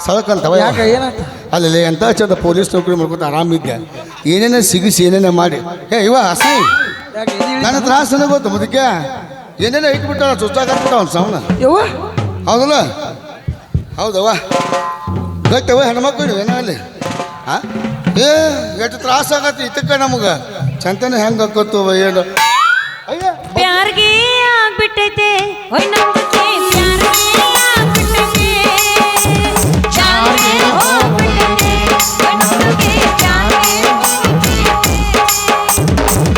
ಸಳಕಂತವ ಯಾಕೆ ಏನಾಯ್ತ ಅಲ್ಲಿ ಎಂತ ಚಂದ ಪೊಲೀಸ್ ನೌಕರಿ ಮಾಡ್ಕೊತ ಆರಾಮಿದ್ದೆ ಏನೇನ ಸಿಗಿಸಿ ಏನೇನ ಮಾಡಿ ಇವ ಹಸಿ ಯಾಕೆ ನನ್ನ ತ್ರಾಸನ ಗೊತ್ತು ಮುದಕ್ಕೆ ಏನೇನೋ ಇಟ್ಬಿಟ್ಟಾರ ಸುಸ್ತಾಕತ್ತ ಅವ್ನು ಸಾವನ ಯವ್ವ ಹೌದಲ್ಲ ಹೌದವ್ವ ಗಟ್ಟವ ಹೆಣ್ಮಕ್ಳು ಏನೋ ಅಲ್ಲಿ ಹಾಂ ಎಷ್ಟು ತ್ರಾಸ ಆಗತ್ತೆ ಇತಕ್ಕ ನಮಗೆ ಚಂತನ ಹೆಂಗೆ ಹಾಕೋತು ಏನು ಅಯ್ಯ ಪ್ಯಾರ್ಗೆ ಆಗ್ಬಿಟ್ಟೈತೆ ಓಯ್ ನಂದಕ್ಕೆ ಪ್ಯಾರ್ಗೆ ಆಗ್ಬಿಟ್ಟೈತೆ ಪ್ಯಾರ್ಗೆ ಹೋಗ್ಬಿಟ್ಟೈತೆ ಓಯ್ ನಂದಕ್ಕೆ ಪ್ಯಾರ್ಗೆ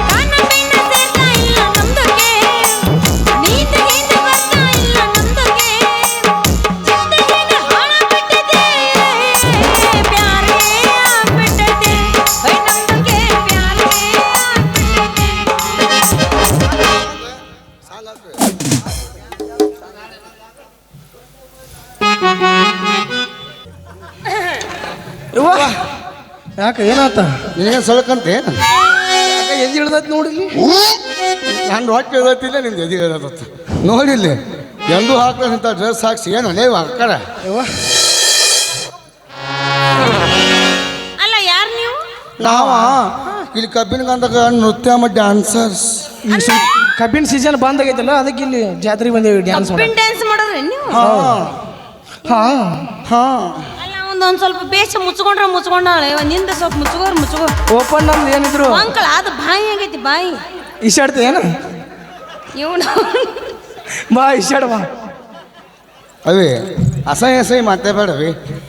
ಕಾನ ಬೆನ್ನ ಸೇರ್ತಾ ಇಲ್ಲ ನಮ್ದಕ್ಕೆ ನೀಂದ ಹಿಂದೆ ಬರ್ತಾ ಇಲ್ಲ ನಮ್ದಕ್ಕೆ ಜಿಂದಗಿನ ಹಾಳಾಗ್ಬಿಟ್ಟೈತೆ ಪ್ಯಾರ್ಗೆ ಆಗ್ಬಿಟ್ಟೈತೆ ಓಯ್ ನಂದಕ್ಕೆ ಪ್ಯಾರ್ಗೆ ಯವ್ವ ಯಾಕೆ ಏನಾತ ನಿನಗೆ ಸಳಕಂತ ಏನು ಯಾಕೆ ಎದ್ದು ಇಳ್ದೈತಿ ನೋಡಿಲಿ ನಾನು ಹೊಟ್ಟೆ ಹೇಳ್ತಿಲ್ಲ ನಿಮ್ದು ಎದಿ ಹೇಳತ್ತ ನೋಡಿಲ್ಲ ಎಂದೂ ಹಾಕ್ದಂಥ ಡ್ರೆಸ್ ಹಾಕ್ಸಿ ಏನು ನೀವು ಹಾಕ್ಕಾರ ಯವ್ವ ಅಲ್ಲ ಯಾರು ನೀವು ನಾವ ಇಲ್ಲಿ ಕಬ್ಬಿನ ಗಂಧಕ ನೃತ್ಯ ಮತ್ತು ಡ್ಯಾನ್ಸರ್ಸ್ ಕಬ್ಬಿನ ಸೀಸನ್ ಬಂದ್ ಆಗೈತಲ್ಲ ಅದಕ್ಕೆ ಇಲ್ಲಿ ಜಾತ್ರೆಗೆ ಬಂದೇವಿ ಡ್ಯಾನ್ಸ್ ಕಬ್ಬಿನ ಡ್ಯಾನ್ಸ್ ಮಾಡೋದ್ರಿ ನೀವು ಹಾಂ ಹಾಂ ಅಲ್ಲ ಒಂದೊಂದು ಸ್ವಲ್ಪ ಬೇಷ ಮುಚ್ಕೊಂಡ ನಿಂದ ಸ್ವಲ್ಪ ಮುಚ್ಕೋರ್ ಓಪನ್ ನಮ್ದು ಏನಿದ್ರು ಅಂಕಲ್ ಅದು ಬಾಯಿ ಆಗೈತಿ ಬಾಯಿ ಇಷ್ಟಾಡ್ತ ಏನು ಇವನು ಬಾ ಇಷ್ಟಾಡ ಬಾ ಅವೇ ಅಸಹ್ಯ ಮಾತೇ ಬೇಡವಿ